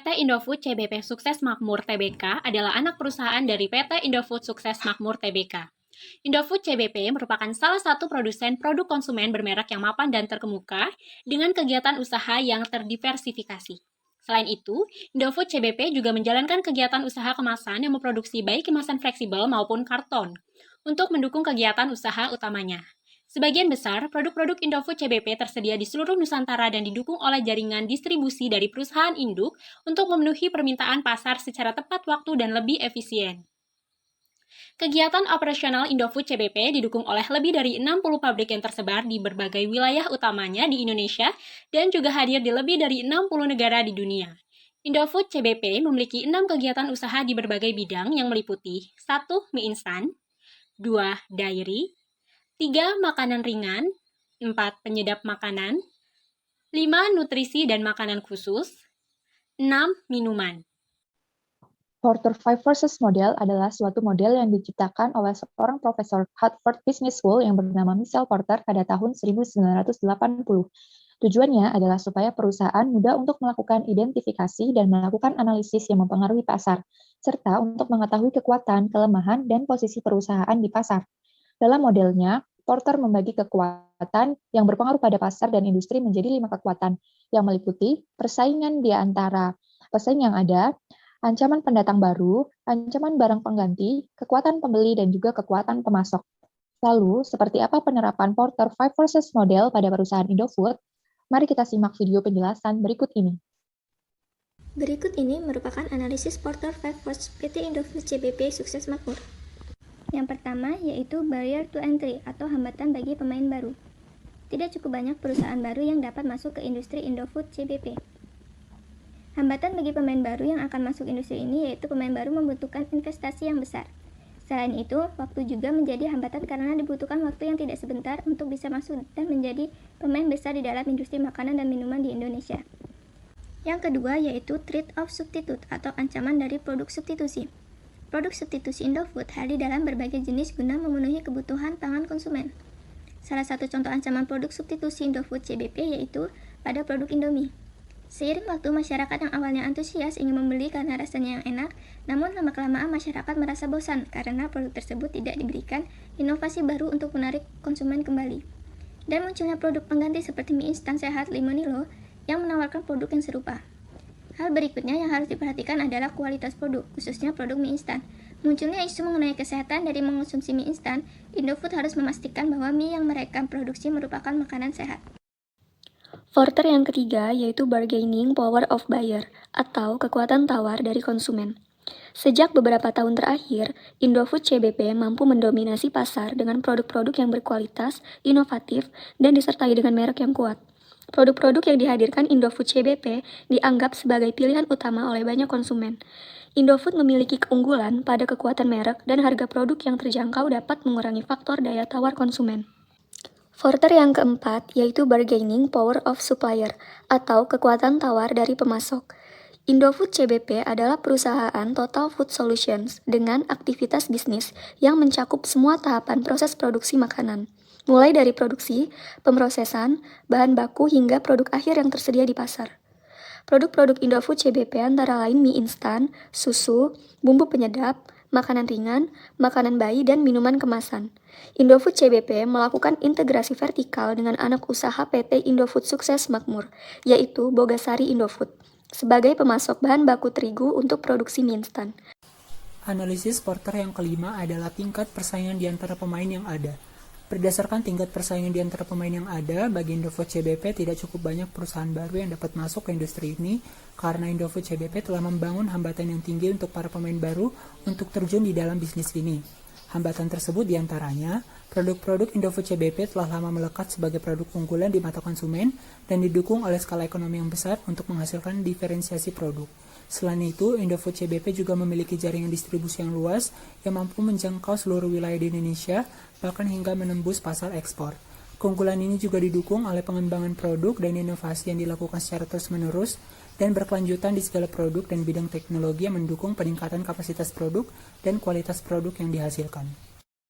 PT Indofood CBP Sukses Makmur Tbk adalah anak perusahaan dari PT Indofood Sukses Makmur Tbk. Indofood CBP merupakan salah satu produsen produk konsumen bermerek yang mapan dan terkemuka dengan kegiatan usaha yang terdiversifikasi. Selain itu, Indofood CBP juga menjalankan kegiatan usaha kemasan yang memproduksi baik kemasan fleksibel maupun karton untuk mendukung kegiatan usaha utamanya. Sebagian besar produk-produk Indofood CBP tersedia di seluruh Nusantara dan didukung oleh jaringan distribusi dari perusahaan induk untuk memenuhi permintaan pasar secara tepat waktu dan lebih efisien. Kegiatan operasional Indofood CBP didukung oleh lebih dari 60 pabrik yang tersebar di berbagai wilayah utamanya di Indonesia dan juga hadir di lebih dari 60 negara di dunia. Indofood CBP memiliki 6 kegiatan usaha di berbagai bidang yang meliputi 1. Mie instan, 2. Dairy, 3. Makanan ringan, 4. Penyedap makanan, 5. Nutrisi dan makanan khusus, 6. Minuman. Porter 5 Forces Model adalah suatu model yang diciptakan oleh seorang profesor Harvard Business School yang bernama Michael Porter pada tahun 1980. Tujuannya adalah supaya perusahaan mudah untuk melakukan identifikasi dan melakukan analisis yang mempengaruhi pasar, serta untuk mengetahui kekuatan, kelemahan, dan posisi perusahaan di pasar. Dalam modelnya, Porter membagi kekuatan yang berpengaruh pada pasar dan industri menjadi 5 kekuatan, yang meliputi persaingan di antara pesaing yang ada, ancaman pendatang baru, ancaman barang pengganti, kekuatan pembeli, dan juga kekuatan pemasok. Lalu, seperti apa penerapan Porter 5 Forces Model pada perusahaan Indofood? Mari kita simak video penjelasan berikut ini. Berikut ini merupakan analisis Porter 5 Forces PT Indofood CBP Sukses Makmur. Yang pertama yaitu barrier to entry atau hambatan bagi pemain baru. Tidak cukup banyak perusahaan baru yang dapat masuk ke industri Indofood CBP. Hambatan bagi pemain baru yang akan masuk industri ini yaitu pemain baru membutuhkan investasi yang besar. Selain itu, waktu juga menjadi hambatan karena dibutuhkan waktu yang tidak sebentar untuk bisa masuk dan menjadi pemain besar di dalam industri makanan dan minuman di Indonesia. Yang kedua yaitu threat of substitute atau ancaman dari produk substitusi. Produk substitusi Indofood hadir dalam berbagai jenis guna memenuhi kebutuhan pangan konsumen. Salah satu contoh ancaman produk substitusi Indofood CBP yaitu pada produk Indomie. Seiring waktu, masyarakat yang awalnya antusias ingin membeli karena rasanya yang enak, namun lama-kelamaan masyarakat merasa bosan karena produk tersebut tidak diberikan inovasi baru untuk menarik konsumen kembali. Dan munculnya produk pengganti seperti mie instan sehat Limonilo yang menawarkan produk yang serupa. Hal berikutnya yang harus diperhatikan adalah kualitas produk, khususnya produk mie instan. Munculnya isu mengenai kesehatan dari mengonsumsi mie instan, Indofood harus memastikan bahwa mie yang mereka produksi merupakan makanan sehat. Porter yang ketiga yaitu bargaining power of buyer atau kekuatan tawar dari konsumen. Sejak beberapa tahun terakhir, Indofood CBP mampu mendominasi pasar dengan produk-produk yang berkualitas, inovatif, dan disertai dengan merek yang kuat. Produk-produk yang dihadirkan Indofood CBP dianggap sebagai pilihan utama oleh banyak konsumen. Indofood memiliki keunggulan pada kekuatan merek dan harga produk yang terjangkau dapat mengurangi faktor daya tawar konsumen. Porter yang keempat yaitu bargaining power of supplier atau kekuatan tawar dari pemasok. Indofood CBP adalah perusahaan Total Food Solutions dengan aktivitas bisnis yang mencakup semua tahapan proses produksi makanan, mulai dari produksi, pemrosesan, bahan baku hingga produk akhir yang tersedia di pasar. Produk-produk Indofood CBP antara lain mie instan, susu, bumbu penyedap, makanan ringan, makanan bayi, dan minuman kemasan. Indofood CBP melakukan integrasi vertikal dengan anak usaha PT Indofood Sukses Makmur, yaitu Bogasari Indofood, sebagai pemasok bahan baku terigu untuk produksi mie instan. Analisis Porter yang kelima adalah tingkat persaingan di antara pemain yang ada. Berdasarkan tingkat persaingan di antara pemain yang ada, bagi Indofood CBP tidak cukup banyak perusahaan baru yang dapat masuk ke industri ini karena Indofood CBP telah membangun hambatan yang tinggi untuk para pemain baru untuk terjun di dalam bisnis ini. Hambatan tersebut diantaranya, produk-produk Indofood CBP telah lama melekat sebagai produk unggulan di mata konsumen dan didukung oleh skala ekonomi yang besar untuk menghasilkan diferensiasi produk. Selain itu, Indofood CBP juga memiliki jaringan distribusi yang luas yang mampu menjangkau seluruh wilayah di Indonesia, bahkan hingga menembus pasar ekspor. Keunggulan ini juga didukung oleh pengembangan produk dan inovasi yang dilakukan secara terus-menerus dan berkelanjutan di segala produk dan bidang teknologi yang mendukung peningkatan kapasitas produk dan kualitas produk yang dihasilkan.